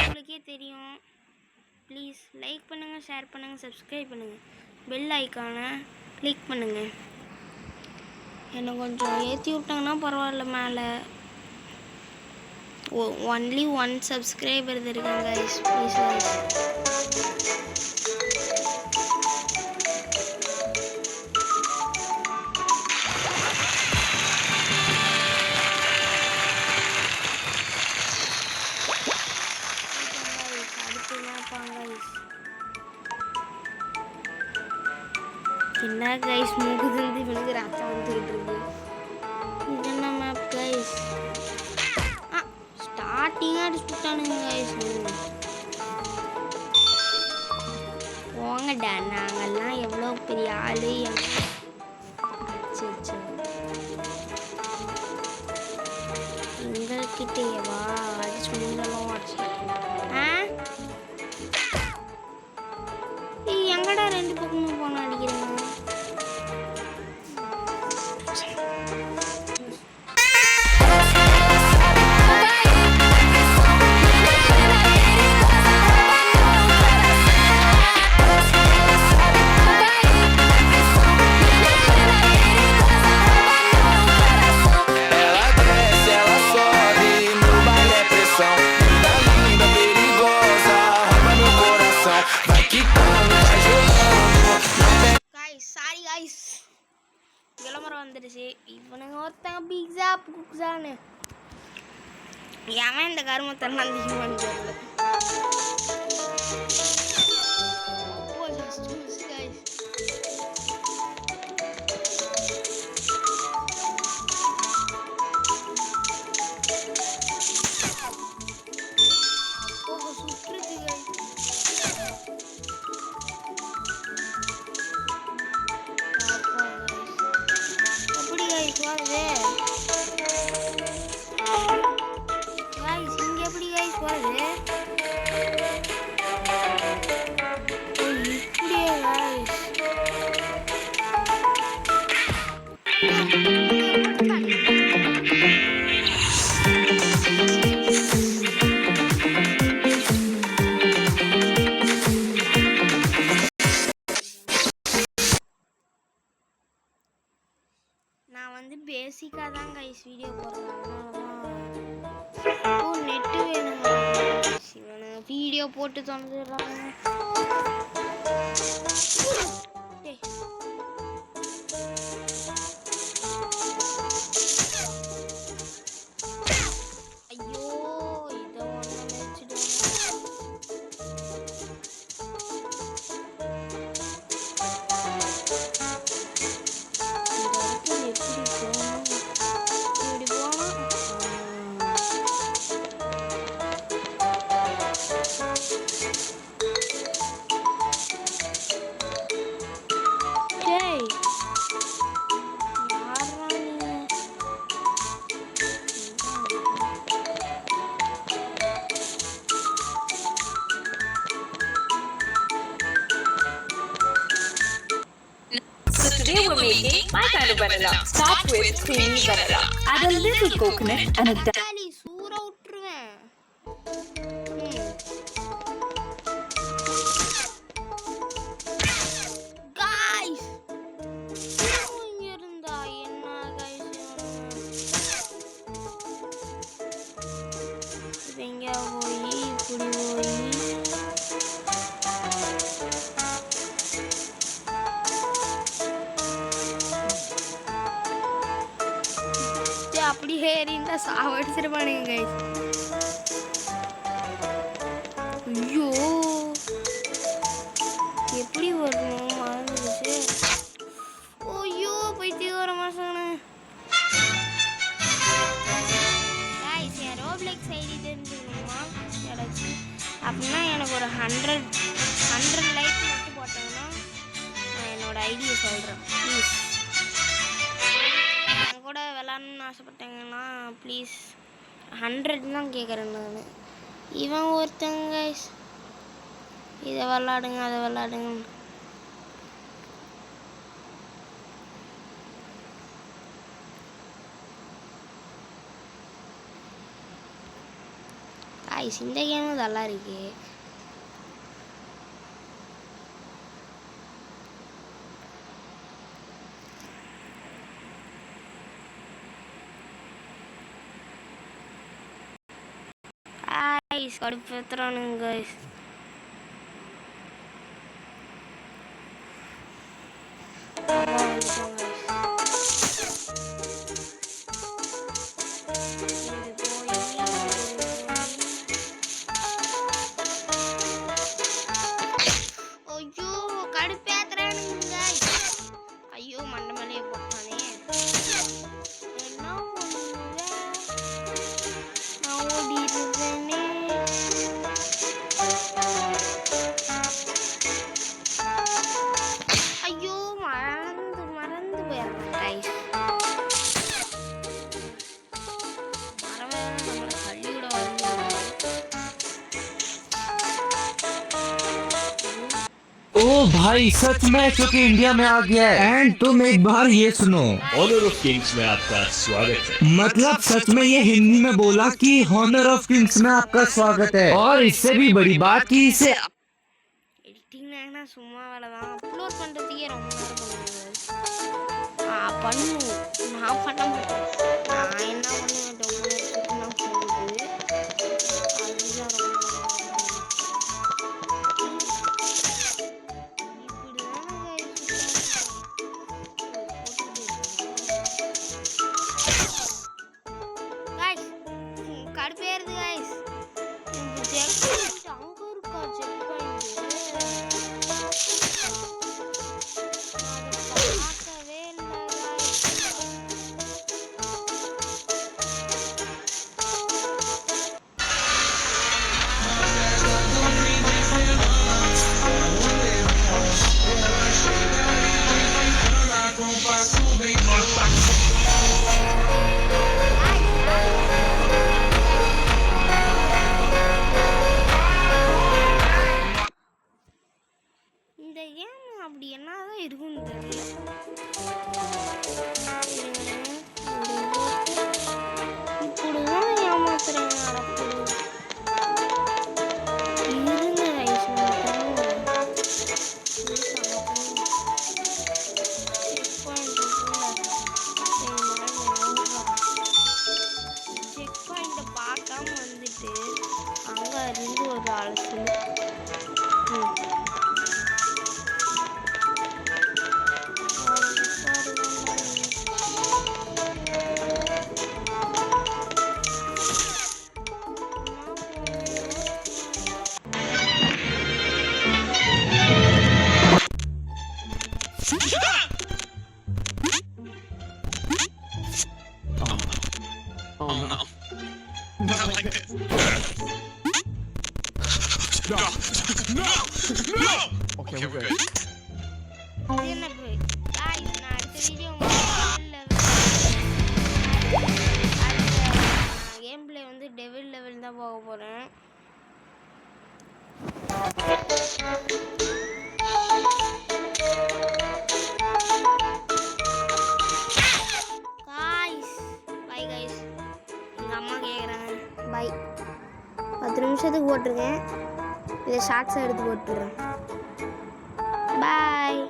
உங்களுக்கே தெரியும். Please like பண்ணுங்கள், ஷேர் பண்ணுங்கள், சப்ஸ்கிரைப் பண்ணுங்கள், பெல் ஐக்கானை கிளிக் பண்ணுங்கள். என்னை கொஞ்சம் ஏற்றி விட்டாங்கன்னா பரவாயில்ல. மேலே ஒன்லி 1 சப்ஸ்கிரைபர் இருக்காங்க கைஸ். Please guys. என்ன கைஸ் மூக்குதுந்து இவனுக்கு ரத்தம் வந்துக்கிட்டு இருக்கு. இது என்ன மேப் கைஸ்? ஸ்டார்டிங்காக அடிச்சுட்டானுங்க கைஸ். போங்கடா, நாங்கள்லாம் எவ்வளோ பெரிய ஆளு. சரி எங்கள்கிட்டேவா அடிச்சு முடிஞ்சாலும் அடிச்சு எங்கடா 2 பக்கமும் போன அடிக்கிறேன். விளம்பரம் வந்துடுச்சு. இவனுங்க ஒருத்தங்க பீஸா குக்ஸான்னு ஏன் இந்த கருமத்தெல்லாம் அதிகமானு தெரியல. நான் வந்து பேசிக்காக தான் கைஸ் வீடியோ போடுறேன். நெட்டு வேணுங்க. இவனுங்க வீடியோ போட்டு தந்துடுறாங்க. ஐயோ இதை ஒன்று நினச்சிட்டு Today we're making my kind of vanilla. Start with creamy vanilla. Add a little coconut and a சூறா விட்டுருவேன். காய்ஸ் இங்க இருந்தா என்ன காய்ஸ் இங்க போய் இப்படி போய் அப்படி ஏறிந்தா சாவடிச்சிருப்பானுங்க கைஸ். ஐயோ எப்படி வரணும் மறந்துடுச்சு. ஐயோ பைத்தியக்கார மாசங்கண்ணே. கைஸ் என் ரோப்ளெக்ஸ் ஐடி தெரிஞ்சுக்கணுமா யாராச்சும்? அப்படின்னா எனக்கு ஒரு 100 லைக் மட்டும் போட்டாங்கன்னா நான் என்னோட ஐடியை சொல்கிறேன். ப்ளீஸ் கூட விளாட்ணுன்னு ஆசைப்பட்டாங்கன்னா ப்ளீஸ் 100 தான் கேட்குறேன் நான். இவன் ஒருத்தங்க இதை விளாடுங்க அதை விளாடுங்க. காய்ஸ் இந்த கேமும் நல்லா இருக்கு. காய்ஸ் கடுப்பேத்துறானுங்க காய்ஸ். ஐயோ கடுப்பேத்துறானுங்க காய்ஸ். ஐயோ மண்டை மேலேயே போட்டானே. என்ன பண்ணுங்க நான் ஓடிடுவேனே. ஐயோ மறந்து போயிடுறேன் கைஸ். மறவே நம்மளை தள்ளிவிட வந்து. ओ भाई सच में क्योंकि इंडिया में आ गया है। एंड तुम एक बार ये सुनो, ऑनर ऑफ किंग्स में आपका स्वागत है। मतलब सच में ये हिंदी में बोला कि हॉनर ऑफ किंग्स में आपका स्वागत है। और इससे भी बड़ी बात कि इसे எடிட்டிங்னா சும்மா வேலை தான். அப்லோட் பண்ணுறதுக்கே ரொம்ப நேரம் பண்ணுவேன். நான் பண்ண மாட்டேன். நான் என்ன பண்ணுவேன் ரொம்ப நேரத்துக்கு நான் போகுது. அதுதான் ரொம்ப கடுப்பேறுது கைஸ். செக் பாயிண்ட் அங்க இருக்கா? செக் பாயிண்ட் பார்க்கவே இல்லை கைஸ். இந்த கேம் அப்படி என்னதான் இருக்குன்னு தெரியல. இப்படிதான் ஏமாத்துறேன். இருங்க ஐஸ் செக் பாயிண்ட பார்க்காம வந்துட்டு அங்க இருந்து ஒரு அலசு. Oh no. Not like this. No. No. No. Okay, we're good. இது என்ன guys, நான் அடுத்த வீடியோ கேம் பிளே வந்து டெவில் லெவல் தான் போக போறேன். Guys by guys. எங்கள் அம்மா கேட்குறாங்க பை. 10 நிமிஷத்துக்கு போட்டிருக்கேன். இதை ஷார்ட்ஸாக எடுத்து போட்டுடுறேன். பாய்.